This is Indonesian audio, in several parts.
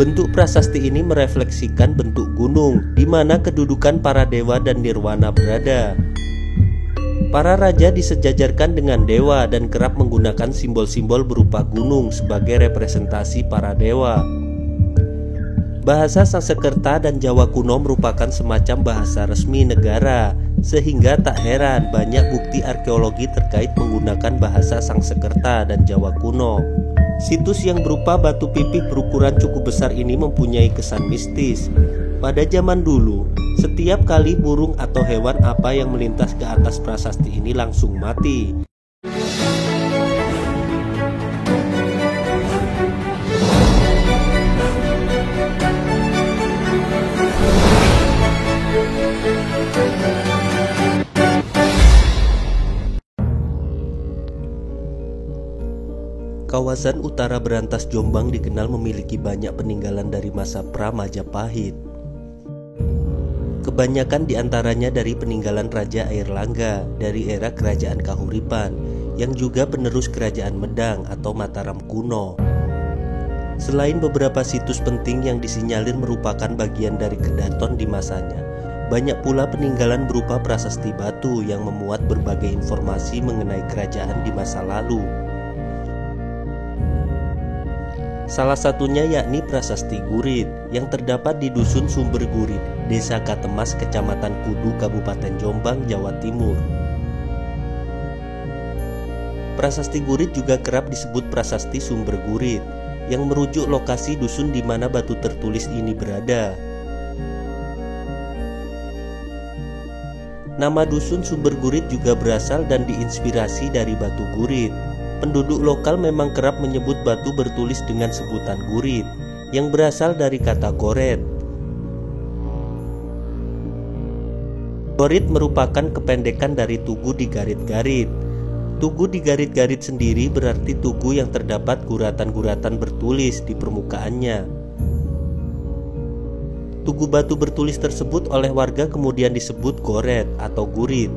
Bentuk prasasti ini merefleksikan bentuk gunung, di mana kedudukan para dewa dan nirwana berada. Para raja disejajarkan dengan dewa dan kerap menggunakan simbol-simbol berupa gunung sebagai representasi para dewa. Bahasa Sanskerta dan Jawa kuno merupakan semacam bahasa resmi negara, sehingga tak heran banyak bukti arkeologi terkait menggunakan bahasa Sanskerta dan Jawa kuno. Situs yang berupa batu pipih berukuran cukup besar ini mempunyai kesan mistis. Pada zaman dulu, setiap kali burung atau hewan apa yang melintas ke atas prasasti ini langsung mati. Kawasan utara Berantas Jombang dikenal memiliki banyak peninggalan dari masa pra-Majapahit. Kebanyakan diantaranya dari peninggalan Raja Airlangga dari era Kerajaan Kahuripan, yang juga penerus Kerajaan Medang atau Mataram kuno. Selain beberapa situs penting yang disinyalir merupakan bagian dari Kedaton di masanya, banyak pula peninggalan berupa prasasti batu yang memuat berbagai informasi mengenai kerajaan di masa lalu. Salah satunya yakni Prasasti Gurit yang terdapat di Dusun Sumber Gurit, Desa Katemas, Kecamatan Kudu, Kabupaten Jombang, Jawa Timur. Prasasti Gurit juga kerap disebut Prasasti Sumber Gurit, yang merujuk lokasi dusun di mana batu tertulis ini berada. Nama dusun Sumber Gurit juga berasal dan diinspirasi dari batu gurit. Penduduk lokal memang kerap menyebut batu bertulis dengan sebutan gurit, yang berasal dari kata goret. Gorit merupakan kependekan dari tugu digarit-garit. Tugu digarit-garit sendiri berarti tugu yang terdapat guratan-guratan bertulis di permukaannya. Tugu batu bertulis tersebut oleh warga kemudian disebut goret atau gurit.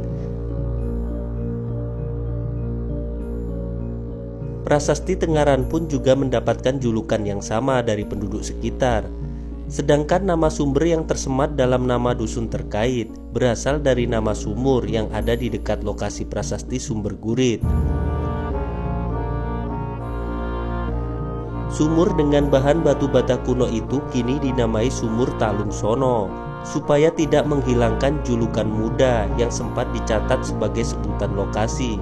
Prasasti Tengaran pun juga mendapatkan julukan yang sama dari penduduk sekitar. Sedangkan nama sumber yang tersemat dalam nama dusun terkait berasal dari nama sumur yang ada di dekat lokasi prasasti Sumber Gurit. Sumur dengan bahan batu bata kuno itu kini dinamai Sumur Talung Sono, supaya tidak menghilangkan julukan muda yang sempat dicatat sebagai sebutan lokasi.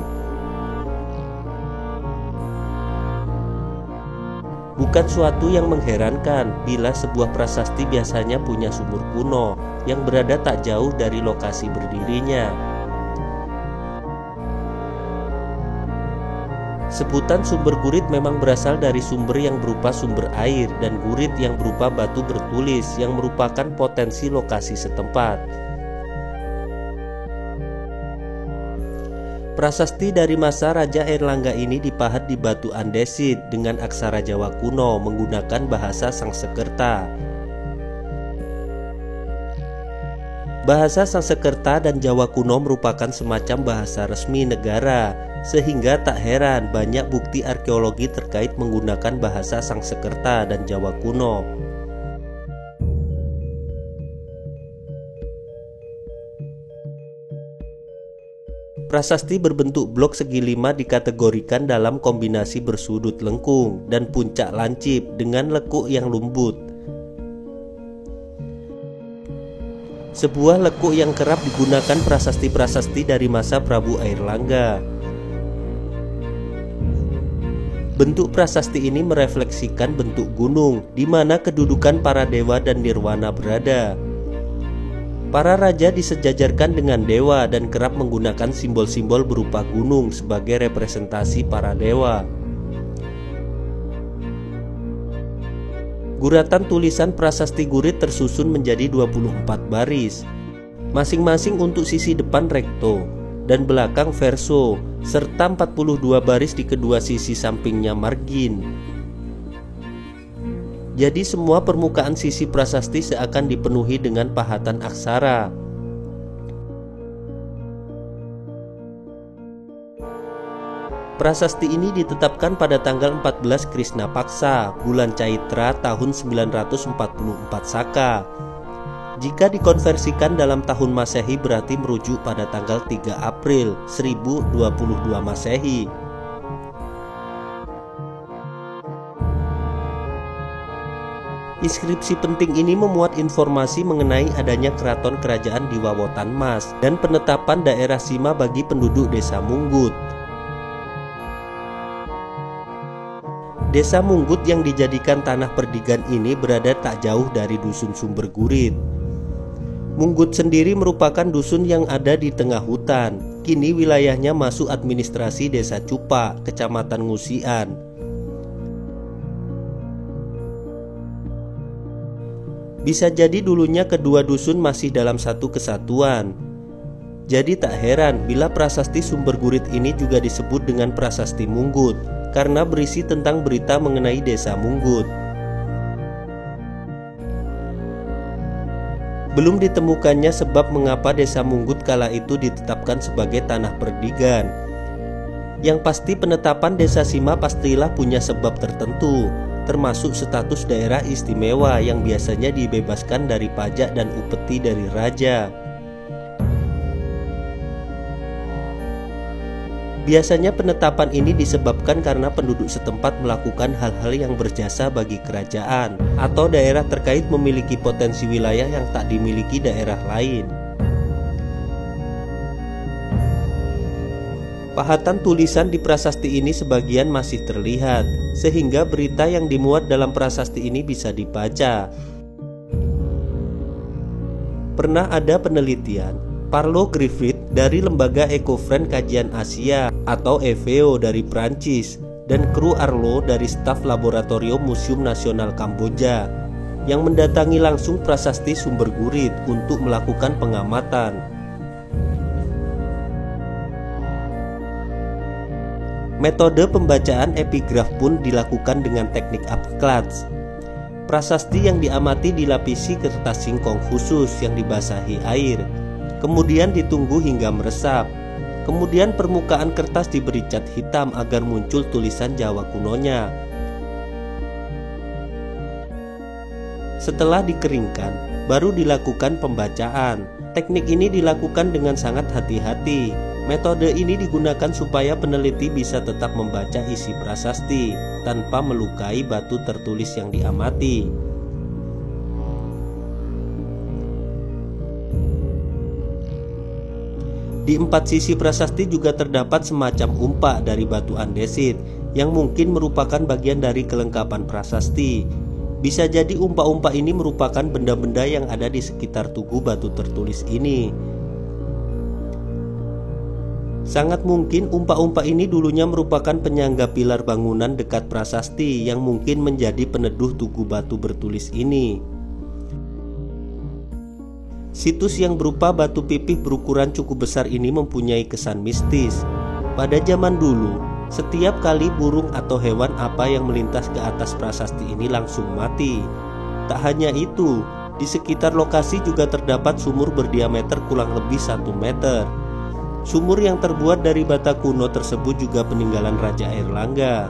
Bukan suatu yang mengherankan bila sebuah prasasti biasanya punya sumur kuno yang berada tak jauh dari lokasi berdirinya. Sebutan Sumber Gurit memang berasal dari sumber yang berupa sumber air dan gurit yang berupa batu bertulis yang merupakan potensi lokasi setempat. Prasasti dari masa Raja Airlangga ini dipahat di batu andesit dengan aksara Jawa kuno menggunakan bahasa Sanskerta. Bahasa Sanskerta dan Jawa kuno merupakan semacam bahasa resmi negara, sehingga tak heran banyak bukti arkeologi terkait menggunakan bahasa Sanskerta dan Jawa kuno. Prasasti berbentuk blok segi 5 dikategorikan dalam kombinasi bersudut lengkung dan puncak lancip dengan lekuk yang lembut. Sebuah lekuk yang kerap digunakan prasasti-prasasti dari masa Prabu Airlangga. Bentuk prasasti ini merefleksikan bentuk gunung di mana kedudukan para dewa dan nirwana berada. Para raja disejajarkan dengan dewa dan kerap menggunakan simbol-simbol berupa gunung sebagai representasi para dewa. Guratan tulisan prasasti Gurit tersusun menjadi 24 baris, masing-masing untuk sisi depan recto dan belakang verso, serta 42 baris di kedua sisi sampingnya margin. Jadi semua permukaan sisi prasasti seakan dipenuhi dengan pahatan aksara. Prasasti ini ditetapkan pada tanggal 14 Krisna Paksa, bulan Caitra tahun 944 Saka. Jika dikonversikan dalam tahun Masehi berarti merujuk pada tanggal 3 April 1022 Masehi. Inskripsi penting ini memuat informasi mengenai adanya keraton kerajaan di Wawotan Mas dan penetapan daerah Sima bagi penduduk desa Munggut. Desa Munggut yang dijadikan tanah perdigan ini berada tak jauh dari dusun Sumber Gurit. Munggut sendiri merupakan dusun yang ada di tengah hutan. Kini wilayahnya masuk administrasi Desa Cupa, Kecamatan Ngusian. Bisa jadi dulunya kedua dusun masih dalam satu kesatuan. Jadi tak heran bila prasasti Sumber Gurit ini juga disebut dengan Prasasti Munggut, karena berisi tentang berita mengenai desa Munggut. Belum ditemukannya sebab mengapa desa Munggut kala itu ditetapkan sebagai tanah perdigan. Yang pasti penetapan desa Sima pastilah punya sebab tertentu, termasuk status daerah istimewa yang biasanya dibebaskan dari pajak dan upeti dari raja. Biasanya penetapan ini disebabkan karena penduduk setempat melakukan hal-hal yang berjasa bagi kerajaan atau daerah terkait memiliki potensi wilayah yang tak dimiliki daerah lain. Pahatan tulisan di prasasti ini sebagian masih terlihat, sehingga berita yang dimuat dalam prasasti ini bisa dibaca. Pernah ada penelitian, Parlo Griffith dari Lembaga Ecofriend Kajian Asia atau EVO dari Prancis dan kru Arlo dari staf Laboratorium Museum Nasional Kamboja yang mendatangi langsung prasasti Sumber Gurit untuk melakukan pengamatan. Metode pembacaan epigraf pun dilakukan dengan teknik abklats. Prasasti yang diamati dilapisi kertas singkong khusus yang dibasahi air, kemudian ditunggu hingga meresap. Kemudian permukaan kertas diberi cat hitam agar muncul tulisan Jawa kunonya. Setelah dikeringkan, baru dilakukan pembacaan. Teknik ini dilakukan dengan sangat hati-hati. Metode ini digunakan supaya peneliti bisa tetap membaca isi prasasti tanpa melukai batu tertulis yang diamati. Di empat sisi prasasti juga terdapat semacam umpak dari batu andesit yang mungkin merupakan bagian dari kelengkapan prasasti. Bisa jadi umpak-umpak ini merupakan benda-benda yang ada di sekitar tugu batu tertulis ini. Sangat mungkin umpak-umpak ini dulunya merupakan penyangga pilar bangunan dekat prasasti yang mungkin menjadi peneduh tugu batu bertulis ini. Situs yang berupa batu pipih berukuran cukup besar ini mempunyai kesan mistis. Pada zaman dulu, setiap kali burung atau hewan apa yang melintas ke atas prasasti ini langsung mati. Tak hanya itu, di sekitar lokasi juga terdapat sumur berdiameter kurang lebih 1 meter. Sumur yang terbuat dari bata kuno tersebut juga peninggalan Raja Airlangga.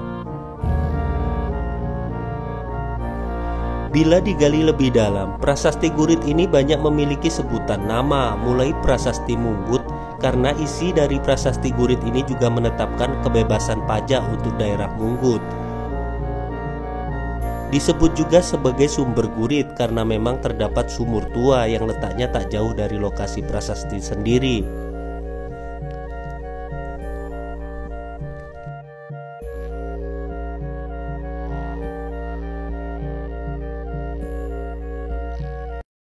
Bila digali lebih dalam, prasasti Gurit ini banyak memiliki sebutan nama, mulai prasasti Munggut karena isi dari prasasti Gurit ini juga menetapkan kebebasan pajak untuk daerah Munggut. Disebut juga sebagai Sumber Gurit karena memang terdapat sumur tua yang letaknya tak jauh dari lokasi prasasti sendiri.